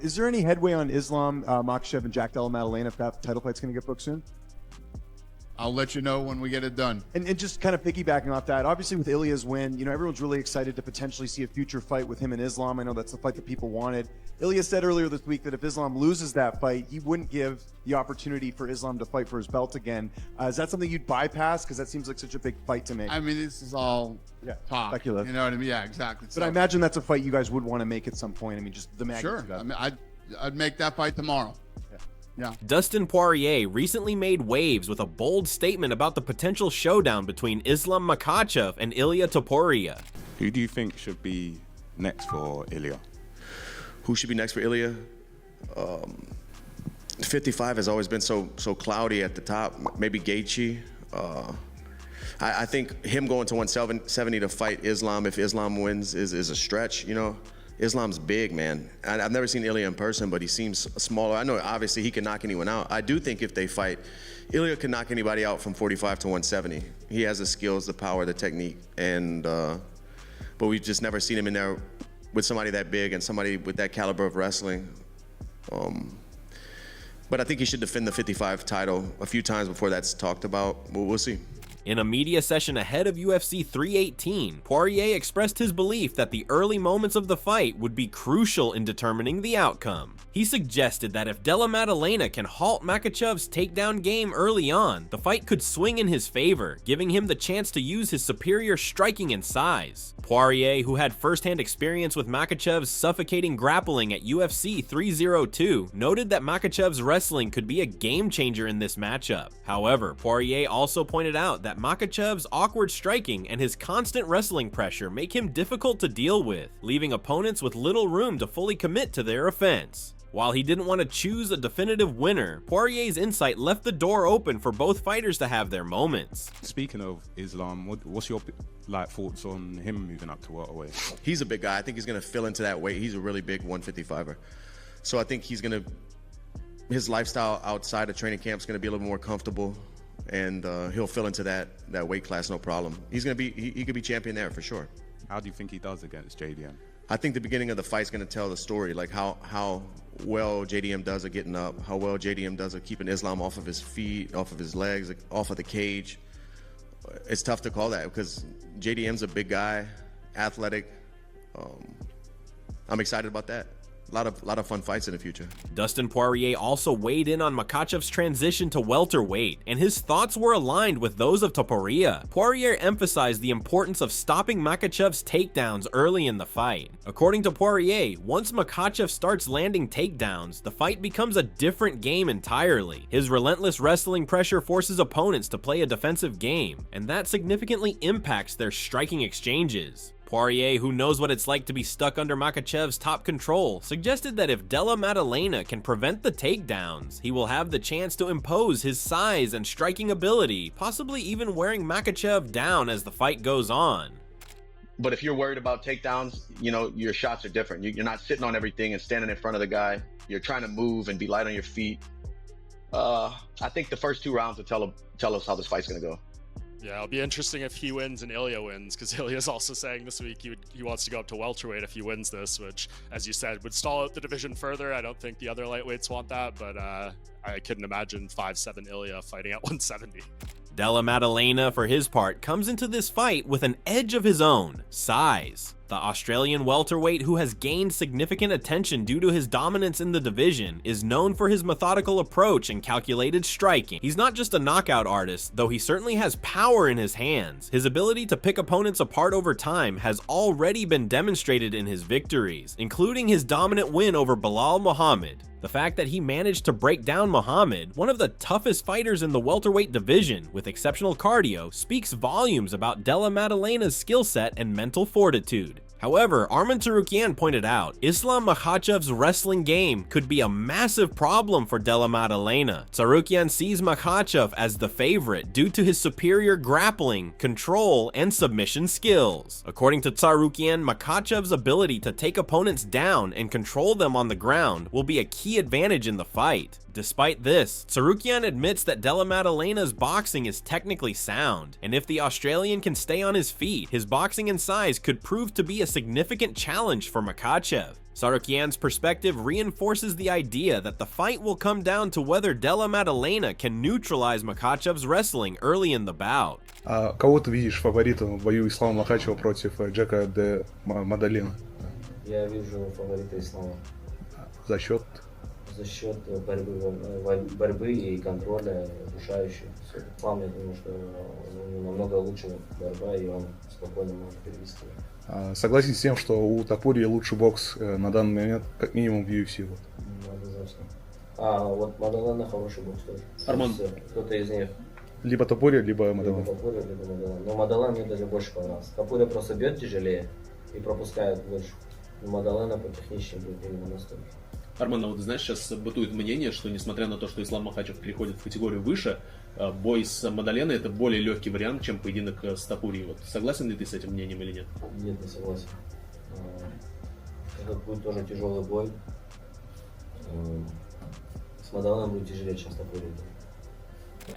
Is there any headway on Islam Makhachev and Jack Della Maddalena if that title fight's going to get booked soon? I'll let you know when we get it done. And just kind of piggybacking off that, obviously with Ilia's win, everyone's really excited to potentially see a future fight with him and Islam. I know that's the fight that people wanted. Ilia said earlier this week that if Islam loses that fight, he wouldn't give the opportunity for Islam to fight for his belt again. Is that something you'd bypass? Because that seems like such a big fight to make. I mean, this is all talk. Speculative. You know what I mean? Yeah, exactly. But I imagine that's a fight you guys would want to make at some point. I mean, just the magnitude Sure. of it. I mean, I'd make that fight tomorrow. Yeah. Dustin Poirier recently made waves with a bold statement about the potential showdown between Islam Makhachev and Ilia Topuria. Who do you think should be next for Ilia? Who should be next for Ilia? 55 has always been so cloudy at the top. Maybe Gaethje. I think him going to 170 to fight Islam, if Islam wins, is a stretch, Islam's big, man. I've never seen Ilia in person, but he seems smaller. I know, obviously, he can knock anyone out. I do think if they fight, Ilia can knock anybody out from 45 to 170. He has the skills, the power, the technique, and but we've just never seen him in there with somebody that big and somebody with that caliber of wrestling. But I think he should defend the 55 title a few times before that's talked about. We'll see. In a media session ahead of UFC 318, Poirier expressed his belief that the early moments of the fight would be crucial in determining the outcome. He suggested that if Della Maddalena can halt Makhachev's takedown game early on, the fight could swing in his favor, giving him the chance to use his superior striking and size. Poirier, who had first-hand experience with Makhachev's suffocating grappling at UFC 302, noted that Makhachev's wrestling could be a game-changer in this matchup. However, Poirier also pointed out that Makhachev's awkward striking and his constant wrestling pressure make him difficult to deal with, leaving opponents with little room to fully commit to their offense. While he didn't want to choose a definitive winner, Poirier's insight left the door open for both fighters to have their moments. Speaking of Islam, what's your thoughts on him moving up to welterweight? He's a big guy. I think he's going to fill into that weight. He's a really big 155er. So I think his lifestyle outside of training camp is going to be a little more comfortable, and he'll fill into that weight class, no problem. He could be champion there for sure. How do you think he does against JDM? I think the beginning of the fight's going to tell the story, like how well JDM does at getting up, how well JDM does at keeping Islam off of his feet, off of his legs, off of the cage. It's tough to call that because JDM's a big guy, athletic. I'm excited about that. A lot of fun fights in the future. Dustin Poirier also weighed in on Makhachev's transition to welterweight, and his thoughts were aligned with those of Topuria. Poirier emphasized the importance of stopping Makhachev's takedowns early in the fight. According to Poirier, once Makhachev starts landing takedowns, the fight becomes a different game entirely. His relentless wrestling pressure forces opponents to play a defensive game, and that significantly impacts their striking exchanges. Poirier, who knows what it's like to be stuck under Makhachev's top control, suggested that if Della Maddalena can prevent the takedowns, he will have the chance to impose his size and striking ability, possibly even wearing Makhachev down as the fight goes on. But if you're worried about takedowns, your shots are different. You're not sitting on everything and standing in front of the guy. You're trying to move and be light on your feet. I think the first 2 rounds will tell us how this fight's going to go. Yeah, it'll be interesting if he wins and Ilia wins, because Ilia's also saying this week he wants to go up to welterweight if he wins this, which, as you said, would stall out the division further. I don't think the other lightweights want that, but I couldn't imagine 5'7" Ilia fighting at 170. Della Maddalena, for his part, comes into this fight with an edge of his own: size. The Australian welterweight, who has gained significant attention due to his dominance in the division, is known for his methodical approach and calculated striking. He's not just a knockout artist, though he certainly has power in his hands. His ability to pick opponents apart over time has already been demonstrated in his victories, including his dominant win over Belal Muhammad. The fact that he managed to break down Muhammad, one of the toughest fighters in the welterweight division, with exceptional cardio, speaks volumes about Della Maddalena's skill set and mental fortitude. However, Arman Tsarukyan pointed out, Islam Makhachev's wrestling game could be a massive problem for Della Maddalena. Tsarukyan sees Makhachev as the favorite due to his superior grappling, control, and submission skills. According to Tsarukyan, Makhachev's ability to take opponents down and control them on the ground will be a key advantage in the fight. Despite this, Tsarukyan admits that Della Maddalena's boxing is technically sound, and if the Australian can stay on his feet, his boxing and size could prove to be a significant challenge for Makhachev. Sarukian's perspective reinforces the idea that the fight will come down to whether Della Maddalena can neutralize Makhachev's wrestling early in the bout. А кого ты видишь фаворитом в бою Ислама Махачева против Джека де Мадалена? Я вижу фаворита Ислама. За счет? За счет борьбы и контроля, душающего. Ислам, я думаю, что намного лучше борьба, и он спокойно может перевести. Согласен с тем, что у Топурии лучший бокс на данный момент, как минимум в UFC. Вот. Однозначно. Вот Мадалена хороший бокс тоже. Арман. Кто-то из них. Либо Топурия, либо Мадалена. Либо Топурия, либо Мадалена. Но Мадалена мне даже больше понравился. Топурия просто бьет тяжелее и пропускает больше. Но Мадалена потехничнее будет именно настолько. Арман, а вот знаешь, сейчас бытует мнение, что несмотря на то, что Ислам Махачев переходит в категорию выше, бой с Маддаленой это более легкий вариант, чем поединок с Топурией. Вот согласен ли ты с этим мнением или нет? Нет, не согласен. Это будет тоже тяжелый бой. С Маддаленой будет тяжелее, чем с Топурией.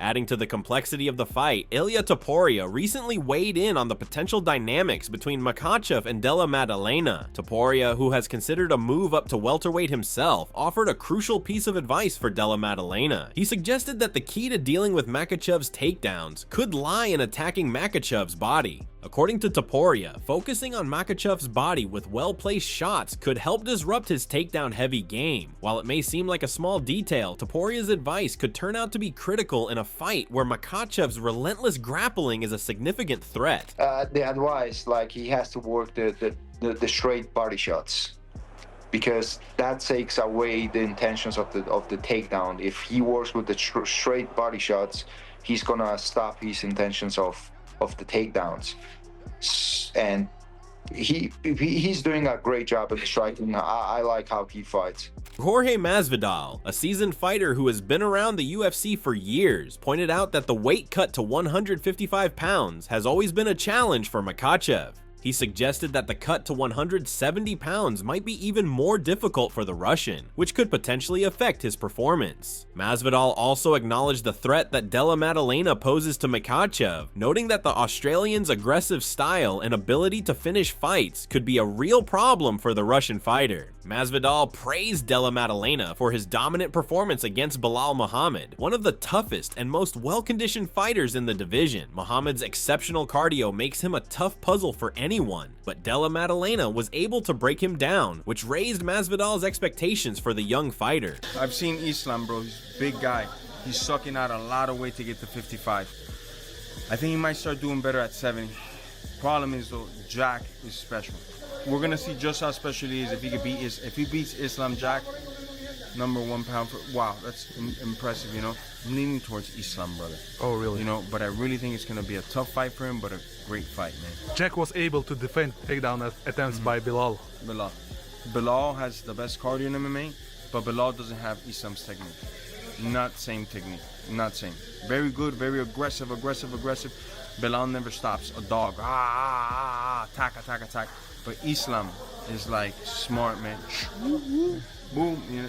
Adding to the complexity of the fight, Ilia Topuria recently weighed in on the potential dynamics between Makhachev and Della Maddalena. Topuria, who has considered a move up to welterweight himself, offered a crucial piece of advice for Della Maddalena. He suggested that the key to dealing with Makhachev's takedowns could lie in attacking Makhachev's body. According to Topuria, focusing on Makhachev's body with well-placed shots could help disrupt his takedown-heavy game. While it may seem like a small detail, Topuria's advice could turn out to be critical in a fight where Makhachev's relentless grappling is a significant threat. The advice, like he has to work the straight body shots, because that takes away the intentions of the takedown. If he works with the straight body shots, he's gonna stop his intentions of the takedowns. And he's doing a great job at striking. I like how he fights. Jorge Masvidal, a seasoned fighter who has been around the UFC for years, pointed out that the weight cut to 155 pounds has always been a challenge for Makhachev. He suggested that the cut to 170 pounds might be even more difficult for the Russian, which could potentially affect his performance. Masvidal also acknowledged the threat that Della Maddalena poses to Makhachev, noting that the Australian's aggressive style and ability to finish fights could be a real problem for the Russian fighter. Masvidal praised Della Maddalena for his dominant performance against Belal Muhammad, one of the toughest and most well-conditioned fighters in the division. Muhammad's exceptional cardio makes him a tough puzzle for anyone, but Della Maddalena was able to break him down, which raised Masvidal's expectations for the young fighter. I've seen Islam, bro. He's a big guy. He's sucking out a lot of weight to get to 55. I think he might start doing better at 70. Problem is though, Jack is special. We're gonna see just how special he is if he beats Islam Jack, #1 pound for, wow, that's impressive, you know. I'm leaning towards Islam, brother. Oh, really? You know, but I really think it's gonna be a tough fight for him, but a great fight, man. Jack was able to defend takedown attempts by Belal. Belal has the best cardio in MMA, but Belal doesn't have Islam's technique. Not same technique, not same. Very good, very aggressive. Belal never stops. A dog, attack. But Islam is like smart, man. Boom. You know,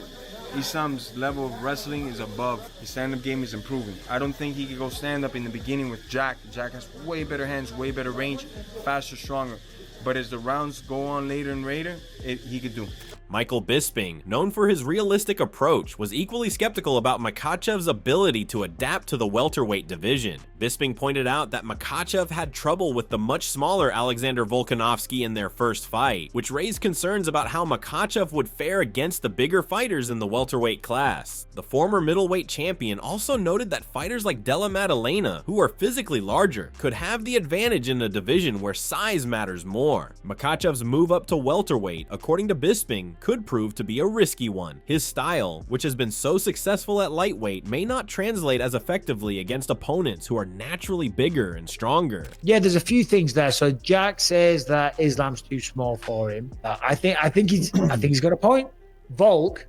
Islam's level of wrestling is above. His stand-up game is improving. I don't think he could go stand-up in the beginning with Jack. Jack has way better hands, way better range, faster, stronger. But as the rounds go on later and later, he could do. Michael Bisping, known for his realistic approach, was equally skeptical about Makhachev's ability to adapt to the welterweight division. Bisping pointed out that Makhachev had trouble with the much smaller Alexander Volkanovski in their first fight, which raised concerns about how Makhachev would fare against the bigger fighters in the welterweight class. The former middleweight champion also noted that fighters like Della Maddalena, who are physically larger, could have the advantage in a division where size matters more. Makhachev's move up to welterweight, according to Bisping, could prove to be a risky one. His style, which has been so successful at lightweight, may not translate as effectively against opponents who are naturally bigger and stronger. Yeah, there's a few things there. So Jack says that Islam's too small for him. I think he's got a point. Volk,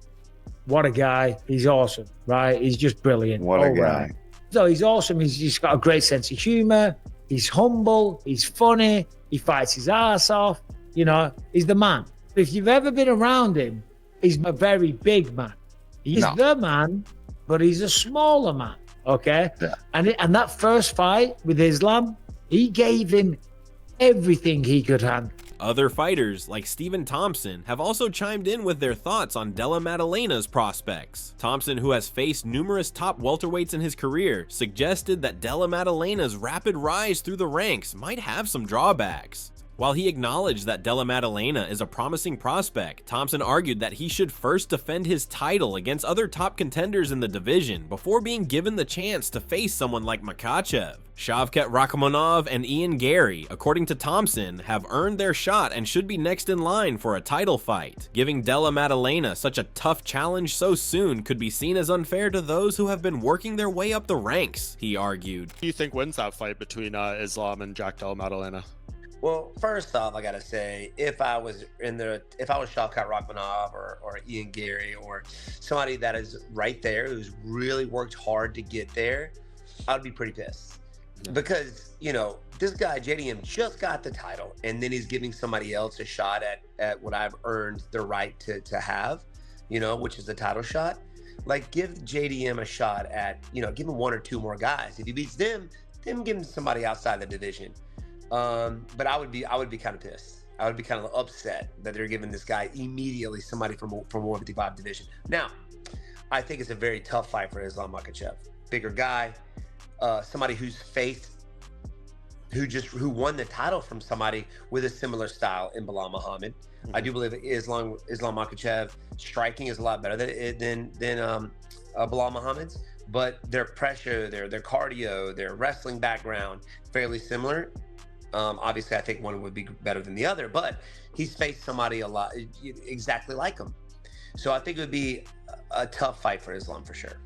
what a guy. He's awesome, right? He's just brilliant. What a guy. Right. So he's awesome. He's just got a great sense of humor. He's humble. He's funny. He fights his ass off. You know, he's the man. If you've ever been around him, he's a very big man. He's the man, but he's a smaller man, okay? Yeah. And that first fight with Islam, he gave him everything he could handle. Other fighters, like Stephen Thompson, have also chimed in with their thoughts on Della Maddalena's prospects. Thompson, who has faced numerous top welterweights in his career, suggested that Della Maddalena's rapid rise through the ranks might have some drawbacks. While he acknowledged that Della Maddalena is a promising prospect, Thompson argued that he should first defend his title against other top contenders in the division before being given the chance to face someone like Makhachev. Shavkat Rakhmonov and Ian Gary, according to Thompson, have earned their shot and should be next in line for a title fight. Giving Della Maddalena such a tough challenge so soon could be seen as unfair to those who have been working their way up the ranks, he argued. Who do you think wins that fight between Islam and Jack Della Maddalena? Well, first off, I gotta say, if I was Shavkat Rakhmonov or Ian Gary or somebody that is right there who's really worked hard to get there, I'd be pretty pissed. Yeah. Because, you know, this guy, JDM, just got the title, and then he's giving somebody else a shot at what I've earned the right to have, you know, which is the title shot. Like, give JDM a shot at, you know, give him one or two more guys. If he beats them, then give him somebody outside the division. But I would be kind of pissed. I would be kind of upset that they're giving this guy immediately somebody from 155 division. Now, I think it's a very tough fight for Islam Makhachev. Bigger guy, somebody who won the title from somebody with a similar style in Bilal Muhammad. Mm-hmm. I do believe that Islam Makhachev striking is a lot better than Bilal Muhammad's, but their pressure, their cardio, their wrestling background, fairly similar. Obviously, I think one would be better than the other, but he's faced somebody a lot exactly like him. So I think it would be a tough fight for Islam for sure.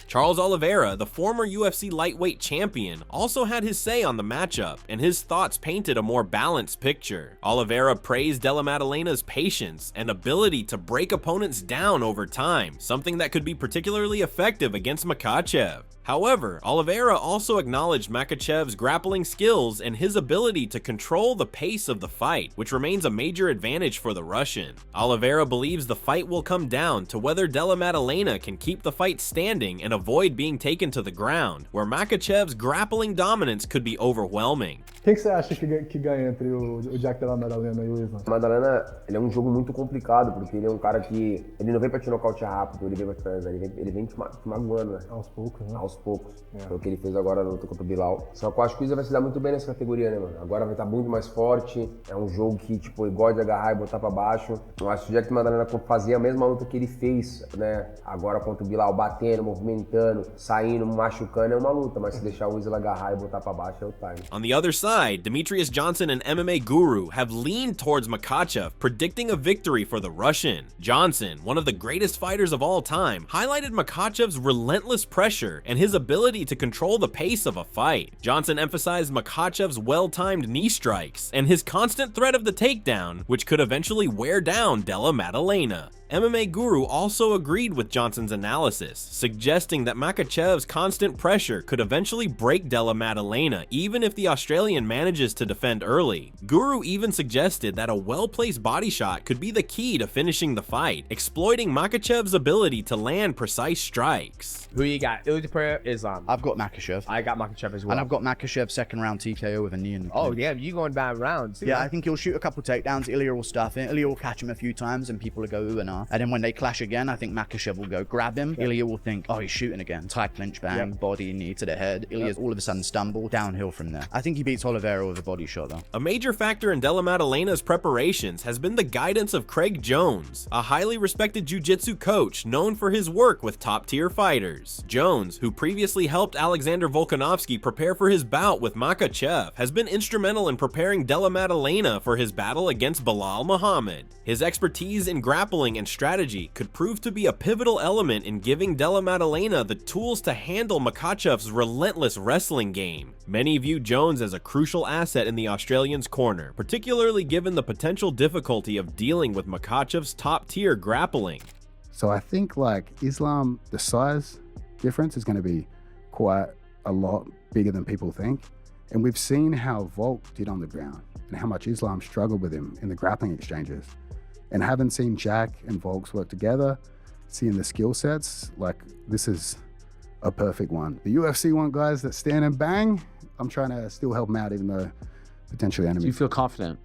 Charles Oliveira, the former UFC lightweight champion, also had his say on the matchup, and his thoughts painted a more balanced picture. Oliveira praised Della Maddalena's patience and ability to break opponents down over time, something that could be particularly effective against Makhachev. However, Oliveira also acknowledged Makhachev's grappling skills and his ability to control the pace of the fight, which remains a major advantage for the Russian. Oliveira believes the fight will come down to whether Della Maddalena can keep the fight standing and avoid being taken to the ground, where Makhachev's grappling dominance could be overwhelming. Quem que você acha que ganha entre o Jack Della Maddalena e o Islam? Maddalena, ele é jogo muito complicado, porque ele é cara que ele não vem pra te nocautear rápido, ele vem te magoando, né? Aos poucos, né? Aos poucos. Foi o que ele fez agora na luta contra o Bilal. Só que eu acho que o Islam vai se dar muito bem nessa categoria, né, mano? Agora vai estar muito mais forte, é um jogo que, tipo, ele gosta de agarrar e botar pra baixo. Eu acho que o Jack Maddalena fazia a mesma luta que ele fez, né? Agora contra o Bilal, batendo, movimentando, saindo, machucando, é uma luta, mas se deixar o Islam agarrar e botar pra baixo é o time. On the other side, Demetrius Johnson and MMA Guru have leaned towards Makhachev, predicting a victory for the Russian. Johnson, one of the greatest fighters of all time, highlighted Makhachev's relentless pressure and his ability to control the pace of a fight. Johnson emphasized Makhachev's well-timed knee strikes and his constant threat of the takedown, which could eventually wear down Della Maddalena. MMA Guru also agreed with Johnson's analysis, suggesting that Makhachev's constant pressure could eventually break Della Maddalena even if the Australian manages to defend early. Guru even suggested that a well-placed body shot could be the key to finishing the fight, exploiting Makhachev's ability to land precise strikes. Who you got? Ilia Topuria, Islam. I've got Makhachev. I got Makhachev as well. And I've got Makhachev second round TKO with a knee in the Oh, chin. yeah, you going bad rounds. Yeah, I think he'll shoot a couple takedowns. Ilia will stuff it. Ilia will catch him a few times and people will go ooh and ah. And then when they clash again, I think Makhachev will go grab him. Ilia will think, oh, he's shooting again. Tie clinch bang, body, knee to the head. Ilia's all of a sudden stumble, downhill from there. I think he beats Oliveira with a body shot though. A major factor in Della Maddalena's preparations has been the guidance of Craig Jones, a highly respected jiu-jitsu coach known for his work with top-tier fighters. Jones, who previously helped Alexander Volkanovski prepare for his bout with Makhachev, has been instrumental in preparing Della Maddalena for his battle against Bilal Muhammad. His expertise in grappling and strategy could prove to be a pivotal element in giving Della Maddalena the tools to handle Makhachev's relentless wrestling game. Many view Jones as a crucial asset in the Australian's corner, particularly given the potential difficulty of dealing with Makhachev's top-tier grappling. So I think like Islam, the size difference is going to be quite a lot bigger than people think. And we've seen how Volk did on the ground and how much Islam struggled with him in the grappling exchanges. And having seen Jack and Volks work together, seeing the skill sets, like this is a perfect one. The UFC want guys that stand and bang. I'm trying to still help them out even though potentially enemies. Do you feel confident?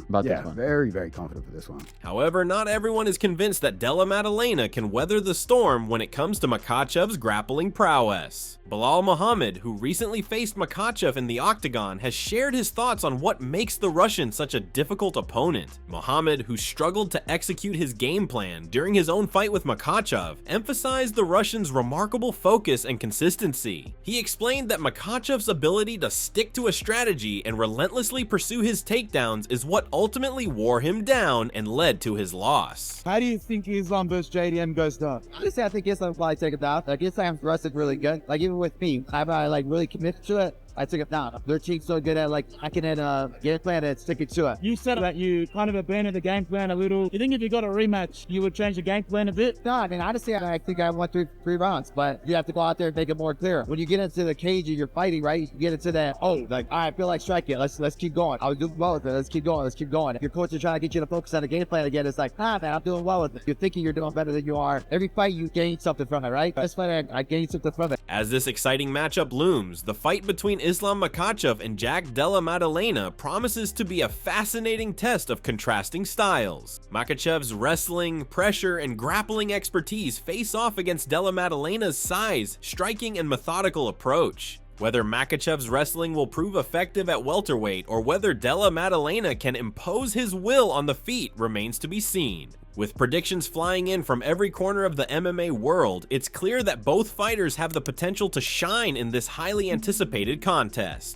about this one. Very, very confident for this one. However, not everyone is convinced that Della Maddalena can weather the storm when it comes to Makhachev's grappling prowess. Bilal Muhammad, who recently faced Makhachev in the octagon, has shared his thoughts on what makes the Russian such a difficult opponent. Muhammad, who struggled to execute his game plan during his own fight with Makhachev, emphasized the Russian's remarkable focus and consistency. He explained that Makhachev's ability to stick to a strategy and relentlessly pursue his takedowns is what ultimately wore him down and led to his loss. How do you think Islam versus JDM goes down? Honestly, I think Islam will probably take it down. Like, Islam's wrestled really good. Like, even with me, I like really committed to it. I took it down. Their team's so good at like hacking in a game plan and sticking to it. You said that you kind of abandoned the game plan a little. You think if you got a rematch, you would change the game plan a bit? No, I mean, honestly, I think I went through 3 rounds, but you have to go out there and make it more clear. When you get into the cage and you're fighting, right? You get into that, oh, like, all right, I feel like striking. Let's keep going. I was doing well with it. Let's keep going. Let's keep going. If your coach is trying to get you to focus on the game plan again, it's like, man, I'm doing well with it. You're thinking you're doing better than you are. Every fight, you gain something from it, right? This fight, I gained something from it. As this exciting matchup looms, the fight between Islam Makhachev and Jack Della Maddalena promises to be a fascinating test of contrasting styles. Makhachev's wrestling, pressure, and grappling expertise face off against Della Maddalena's size, striking, and methodical approach. Whether Makhachev's wrestling will prove effective at welterweight or whether Della Maddalena can impose his will on the feet remains to be seen. With predictions flying in from every corner of the MMA world, it's clear that both fighters have the potential to shine in this highly anticipated contest.